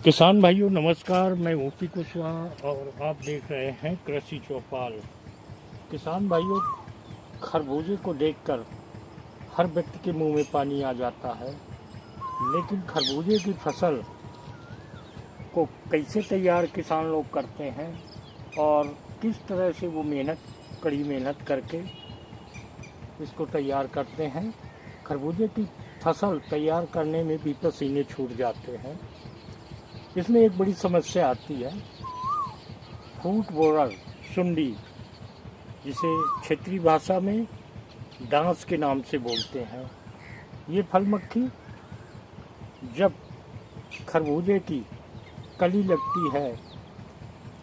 किसान भाइयों नमस्कार। मैं मूर्ति कुशवाहा और आप देख रहे हैं कृषि चौपाल। किसान भाइयों, खरबूजे को देखकर हर व्यक्ति के मुंह में पानी आ जाता है, लेकिन खरबूजे की फसल को कैसे तैयार किसान लोग करते हैं और किस तरह से वो कड़ी मेहनत करके इसको तैयार करते हैं। खरबूजे की फसल तैयार करने में भी पसीने छूट जाते हैं। इसमें एक बड़ी समस्या आती है, फ्रूट बोरर सुंडी, जिसे क्षेत्रीय भाषा में डांस के नाम से बोलते हैं। ये फल मक्खी जब खरबूजे की कली लगती है,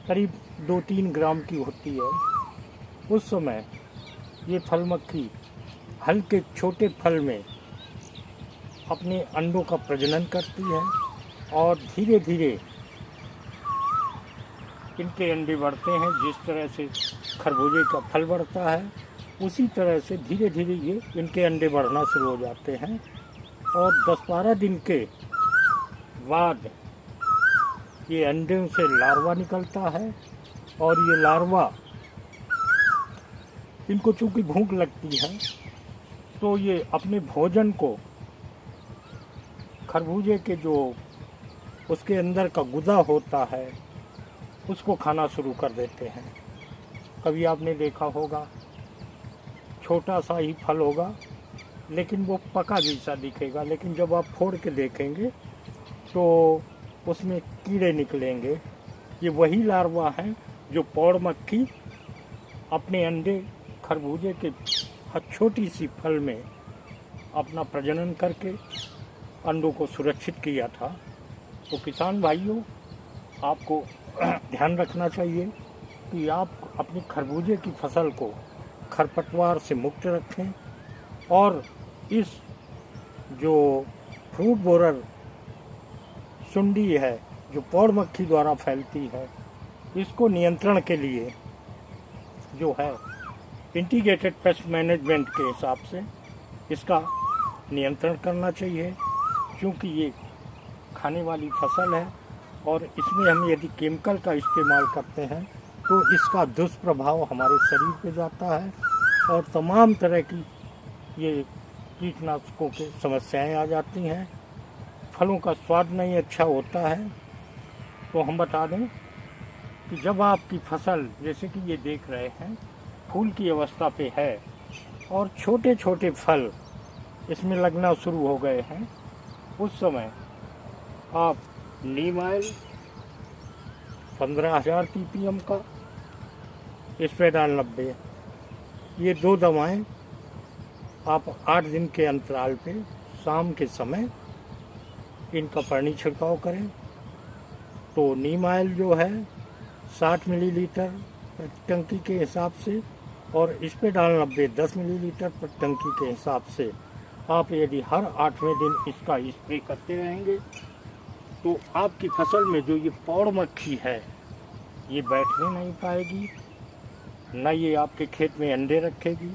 करीब 2-3 ग्राम की होती है, उस समय ये फल मक्खी हल्के छोटे फल में अपने अंडों का प्रजनन करती है और धीरे धीरे इनके अंडे बढ़ते हैं। जिस तरह से खरबूजे का फल बढ़ता है, उसी तरह से धीरे धीरे ये इनके अंडे बढ़ना शुरू हो जाते हैं और 10-12 दिन के बाद ये अंडों से लार्वा निकलता है और ये लार्वा, इनको चूँकि भूख लगती है तो ये अपने भोजन को खरबूजे के जो उसके अंदर का गुदा होता है उसको खाना शुरू कर देते हैं। कभी आपने देखा होगा, छोटा सा ही फल होगा लेकिन वो पका जैसा दिखेगा, लेकिन जब आप फोड़ के देखेंगे तो उसमें कीड़े निकलेंगे। ये वही लार्वा हैं जो पौड़ मक्खी अपने अंडे खरबूजे के छोटी सी फल में अपना प्रजनन करके अंडों को सुरक्षित किया था। तो किसान भाइयों, आपको ध्यान रखना चाहिए कि आप अपनी खरबूजे की फसल को खरपतवार से मुक्त रखें और इस जो फ्रूट बोरर सुंडी है जो पौड़ मक्खी द्वारा फैलती है, इसको नियंत्रण के लिए जो है इंटीग्रेटेड पेस्ट मैनेजमेंट के हिसाब से इसका नियंत्रण करना चाहिए, क्योंकि ये खाने वाली फसल है और इसमें हम यदि केमिकल का इस्तेमाल करते हैं तो इसका दुष्प्रभाव हमारे शरीर पे जाता है और तमाम तरह की ये कीटनाशकों की समस्याएं आ जाती हैं। फलों का स्वाद नहीं अच्छा होता है। तो हम बता दें कि जब आपकी फसल, जैसे कि ये देख रहे हैं, फूल की अवस्था पे है और छोटे छोटे फल इसमें लगना शुरू हो गए हैं, उस समय आप नीम ऑयल 15,000 ppm का, स्प्रेडाल 90, ये 2 दवाएं आप 8 दिन के अंतराल पे शाम के समय इनका पानी छिड़काव करें। तो नीम ऑयल जो है 60 मिलीलीटर प्रति टंकी के हिसाब से और स्प्रेडाल 90 10 मिलीलीटर प्रति टंकी के हिसाब से आप यदि हर 8वें दिन इसका स्प्रे करते रहेंगे तो आपकी फसल में जो ये पौड़ मक्खी है ये बैठने नहीं पाएगी, न ये आपके खेत में अंडे रखेगी।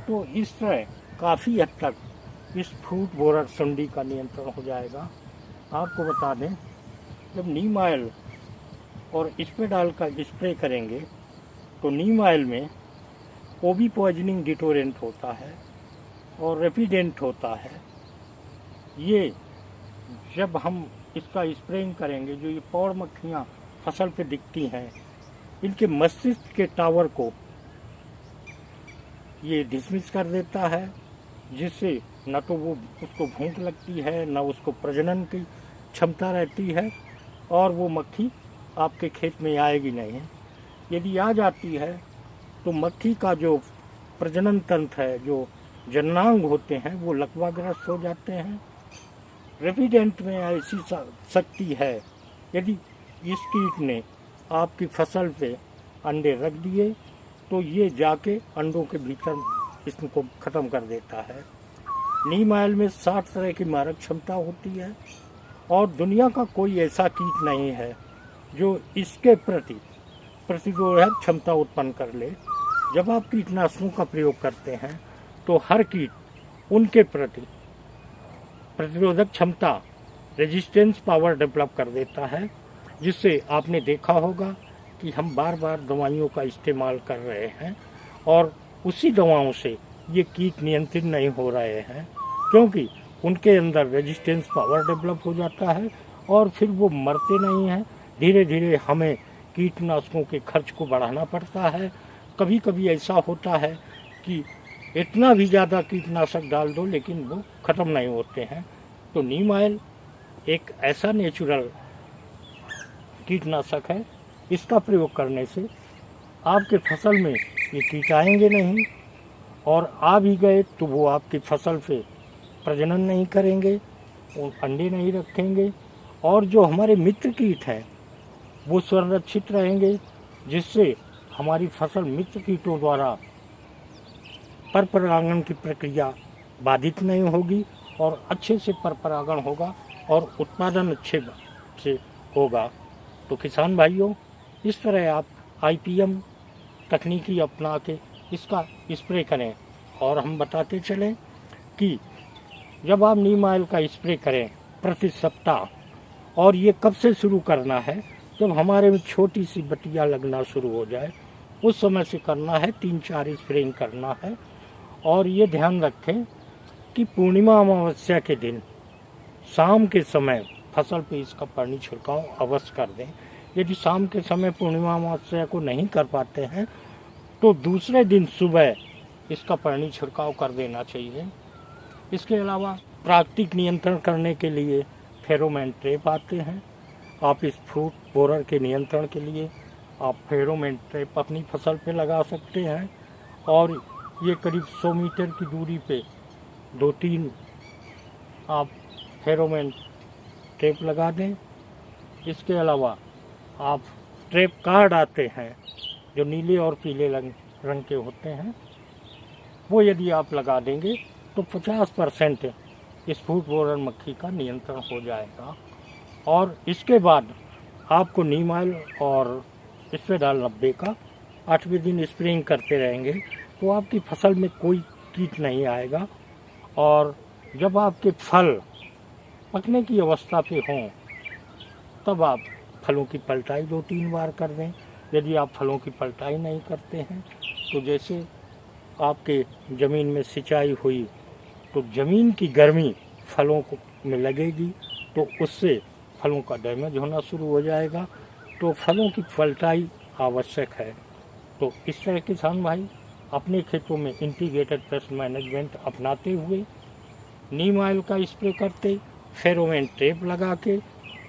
तो इस तरह काफ़ी हद तक इस फ्रूट बोरर सुंडी का नियंत्रण हो जाएगा। आपको बता दें, जब नीम ऑयल और स्प्रेडाल का स्प्रे करेंगे तो नीम ऑयल में ओवी पॉइजनिंग डिटोरेंट होता है और रेपिडेंट होता है। ये जब हम इसका स्प्रेइंग करेंगे, जो ये पौड़ मक्खियाँ फसल पे दिखती हैं, इनके मस्तिष्क के टावर को ये डिसमिस कर देता है, जिससे न तो वो उसको भूख लगती है, न उसको प्रजनन की क्षमता रहती है और वो मक्खी आपके खेत में आएगी नहीं। यदि आ जाती है तो मक्खी का जो प्रजनन तंत्र है, जो जननांग होते हैं, वो लकवाग्रस्त हो जाते हैं। रेपिडेंट में ऐसी शक्ति है, यदि इस कीट ने आपकी फसल पे अंडे रख दिए तो ये जाके अंडों के भीतर इसको ख़त्म कर देता है। नीम ऑयल में 60 तरह की मारक क्षमता होती है और दुनिया का कोई ऐसा कीट नहीं है जो इसके प्रति प्रतिरोधक क्षमता उत्पन्न कर ले। जब आप कीटनाशकों का प्रयोग करते हैं तो हर कीट उनके प्रति प्रतिरोधक क्षमता रेजिस्टेंस पावर डेवलप कर देता है, जिससे आपने देखा होगा कि हम बार बार दवाइयों का इस्तेमाल कर रहे हैं और उसी दवाओं से ये कीट नियंत्रित नहीं हो रहे हैं, क्योंकि उनके अंदर रेजिस्टेंस पावर डेवलप हो जाता है और फिर वो मरते नहीं हैं। धीरे धीरे हमें कीटनाशकों के खर्च को बढ़ाना पड़ता है। कभी कभी ऐसा होता है कि इतना भी ज़्यादा कीटनाशक डाल दो लेकिन वो ख़त्म नहीं होते हैं। तो नीम ऑयल एक ऐसा नेचुरल कीटनाशक है, इसका प्रयोग करने से आपके फसल में ये कीट आएंगे नहीं, और आ भी गए तो वो आपकी फसल पे प्रजनन नहीं करेंगे, वो अंडे नहीं रखेंगे, और जो हमारे मित्र कीट हैं वो संरक्षित रहेंगे, जिससे हमारी फसल मित्र कीटों द्वारा परपरागण की प्रक्रिया बाधित नहीं होगी और अच्छे से परपरागण होगा और उत्पादन अच्छे से होगा। तो किसान भाइयों, इस तरह आप IPM तकनीकी अपना के इसका स्प्रे करें। और हम बताते चलें कि जब आप नीम ऑयल का स्प्रे करें प्रति सप्ताह, और ये कब से शुरू करना है, जब हमारे में छोटी सी बटिया लगना शुरू हो जाए उस समय से करना है। 3-4 स्प्रेइंग करना है। और ये ध्यान रखें कि पूर्णिमा अमावस्या के दिन शाम के समय फसल पे इसका पानी छिड़काव अवश्य कर दें। यदि शाम के समय पूर्णिमा अमावस्या को नहीं कर पाते हैं तो दूसरे दिन सुबह इसका पानी छिड़काव कर देना चाहिए। इसके अलावा प्राकृतिक नियंत्रण करने के लिए फेरोमोन ट्रैप आते हैं। आप इस फ्रूट बोरर के नियंत्रण के लिए आप फेरोमोन ट्रैप अपनी फसल पे लगा सकते हैं, और ये करीब 100 मीटर की दूरी पे 2-3 आप फेरोमोन ट्रैप लगा दें। इसके अलावा आप ट्रैप कार्ड आते हैं जो नीले और पीले रंग के होते हैं, वो यदि आप लगा देंगे तो 50% इस फ्रूट बोरर मक्खी का नियंत्रण हो जाएगा। और इसके बाद आपको नीम ऑयल और स्प्रेडाल 90 का 8वें दिन स्प्रेइंग करते रहेंगे तो आपकी फसल में कोई कीट नहीं आएगा। और जब आपके फल पकने की अवस्था पे हों तब आप फलों की पलटाई 2-3 बार कर दें। यदि आप फलों की पलटाई नहीं करते हैं तो जैसे आपके ज़मीन में सिंचाई हुई तो ज़मीन की गर्मी फलों को में लगेगी तो उससे फलों का डैमेज होना शुरू हो जाएगा। तो फलों की पलटाई आवश्यक है। तो इस तरह किसान भाई अपने खेतों में इंटीग्रेटेड पेस्ट मैनेजमेंट अपनाते हुए नीम ऑयल का स्प्रे करते, फेरोमोन ट्रैप लगा के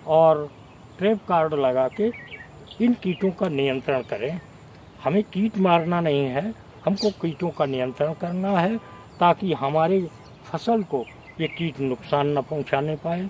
और ट्रैप कार्ड लगा के इन कीटों का नियंत्रण करें। हमें कीट मारना नहीं है, हमको कीटों का नियंत्रण करना है ताकि हमारे फसल को ये कीट नुकसान न पहुंचाने पाए।